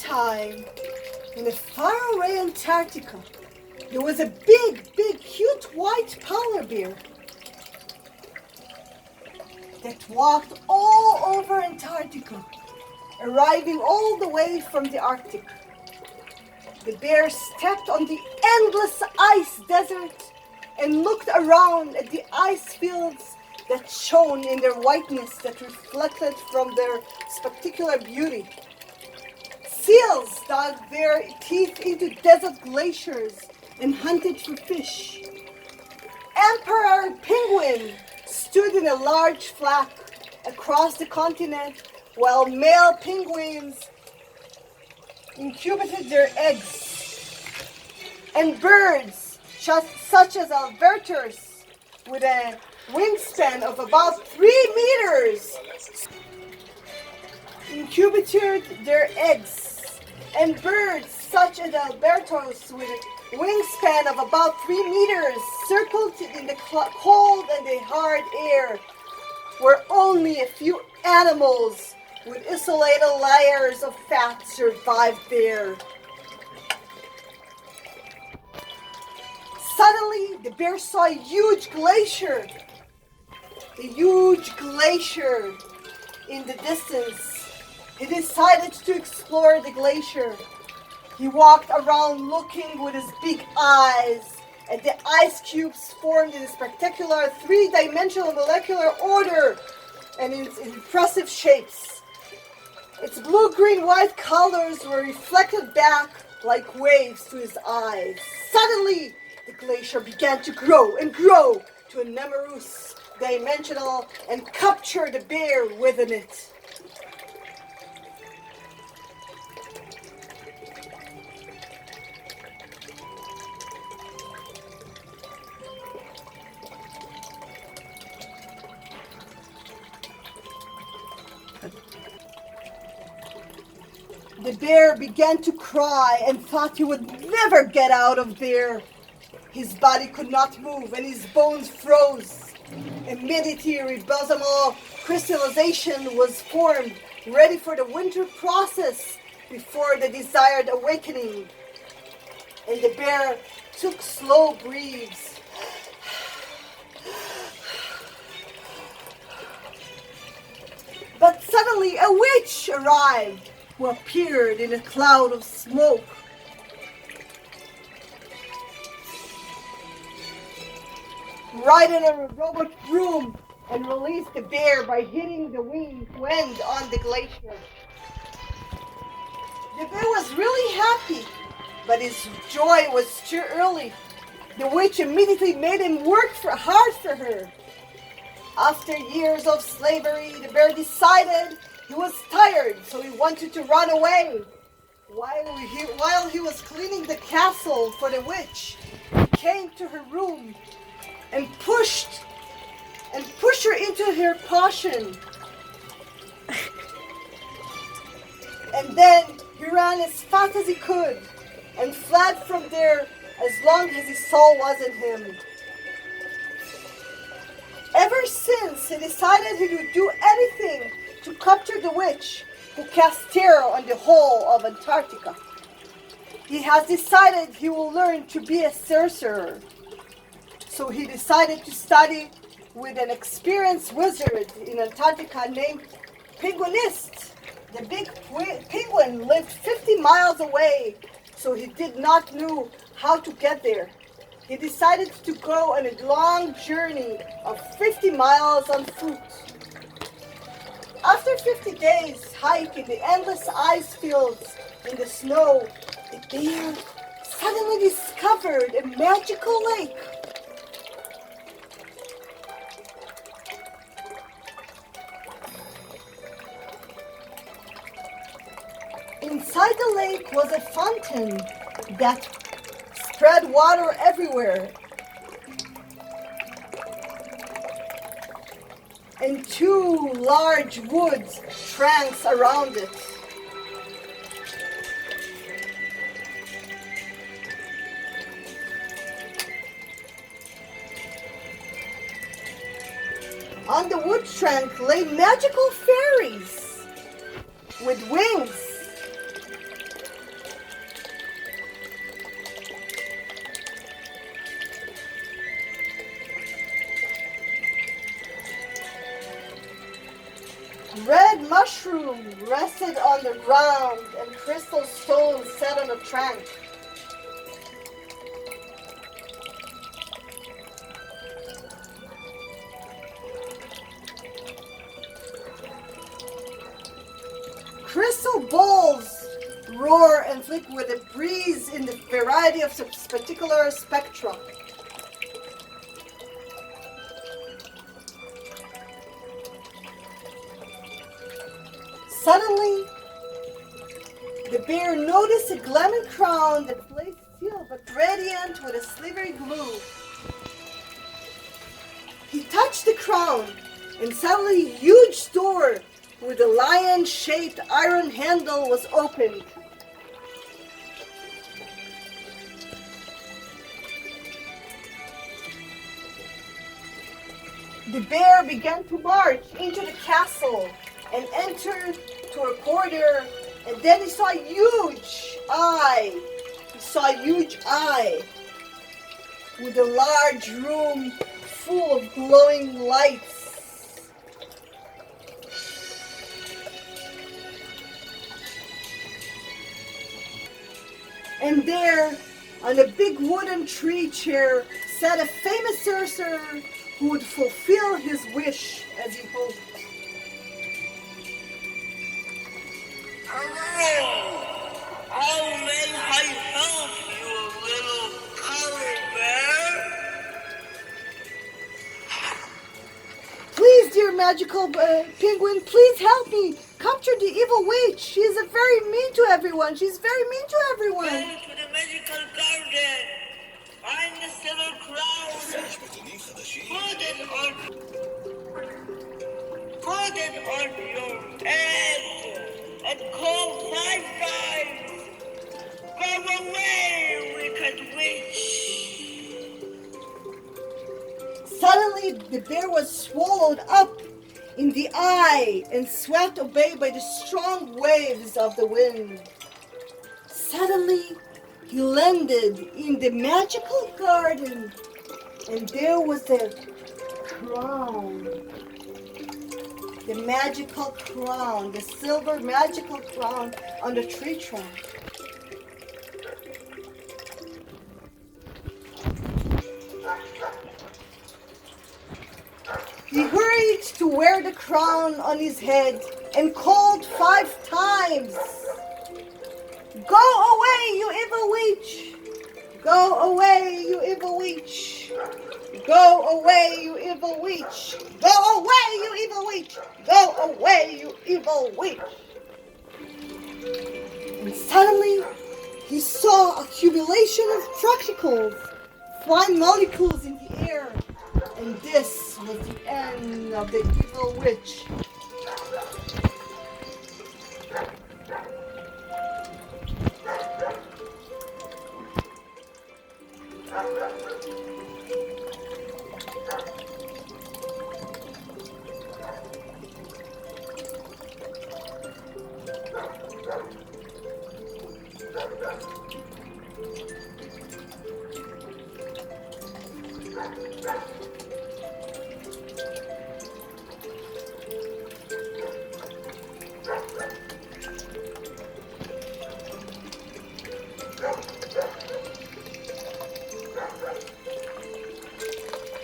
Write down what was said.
time, in a faraway Antarctica, there was a big, cute white polar bear that walked all over Antarctica, arriving all the way from the Arctic. The bear stepped on the endless ice desert and looked around at the ice fields that shone in their whiteness that reflected from their spectacular beauty. Seals dug their teeth into desert glaciers and hunted for fish. Emperor penguin stood in a large flock across the continent while male penguins incubated their eggs. And birds, such as alligators, with a wingspan of about 3 meters, incubated their eggs. And birds, such as alligators, with a wingspan of about 3 meters, circled in the cold and the hard air, where only a few animals with isolated layers of fat survived there. Suddenly, the bear saw a huge glacier in the distance. He decided to explore the glacier. He walked around looking with his big eyes at the ice cubes formed in a spectacular three-dimensional molecular order and in impressive shapes. Its blue, green, white colors were reflected back like waves to his eyes. Suddenly, the glacier began to grow and grow to a numerous dimensional and captured the bear within it. The bear began to cry and thought he would never get out of there. His body could not move and his bones froze. Immediately, ribosomal crystallization was formed, ready for the winter process before the desired awakening. And the bear took slow breaths. But suddenly a witch arrived, who appeared in a cloud of smoke. Ride in a robot broom and released the bear by hitting the wind on the glacier. The bear was really happy, but his joy was too early. The witch immediately made him work hard for her. After years of slavery, the bear decided he was tired, so he wanted to run away. While he was cleaning the castle for the witch, he came to her room and pushed her into her potion. And then he ran as fast as he could and fled from there as long as his soul wasn't him. Ever since, he decided he would do anything to capture the witch who cast terror on the whole of Antarctica. He has decided he will learn to be a sorcerer. So he decided to study with an experienced wizard in Antarctica named Penguinist. The big penguin lived 50 miles away, so he did not know how to get there. He decided to go on a long journey of 50 miles on foot. After 50 days hike in the endless ice fields in the snow, the bear suddenly discovered a magical lake. Inside the lake was a fountain that spread water everywhere, and 2 large wood trunks around it. On the wood trunk lay magical fairies with wings. Red mushroom rested on the ground and crystal stones sat on a trunk. Crystal balls roar and flick with a breeze in the variety of particular spectra. Suddenly, the bear noticed a gleaming crown that lay still but radiant with a slivery glue. He touched the crown, and suddenly a huge door with a lion-shaped iron handle was opened. The bear began to march into the castle and entered to a corridor, and then he saw a huge eye. He saw a huge eye with a large room full of glowing lights. And there, on a big wooden tree chair, sat a famous sorcerer who would fulfill his wish as he hoped. Hello! How may I help you, little polar bear? Please, dear magical penguin, please help me capture the evil witch. She is very mean to everyone. She's very mean to everyone. Go to the magical garden. Find the silver crown. Put it on your head and call 5 times. Go away, wicked witch. Suddenly, the bear was swallowed up in the eye and swept away by the strong waves of the wind. Suddenly, he landed in the magical garden, and there was the crown. The magical crown, the silver magical crown on the tree trunk. He hurried to wear the crown on his head and called 5 times. Go away, you evil witch! Go away, you evil witch! Go away, you evil witch! Go away, you evil witch! Go away, you evil witch! And suddenly, he saw accumulation of particles, flying molecules in the air. And this was the end of the evil witch.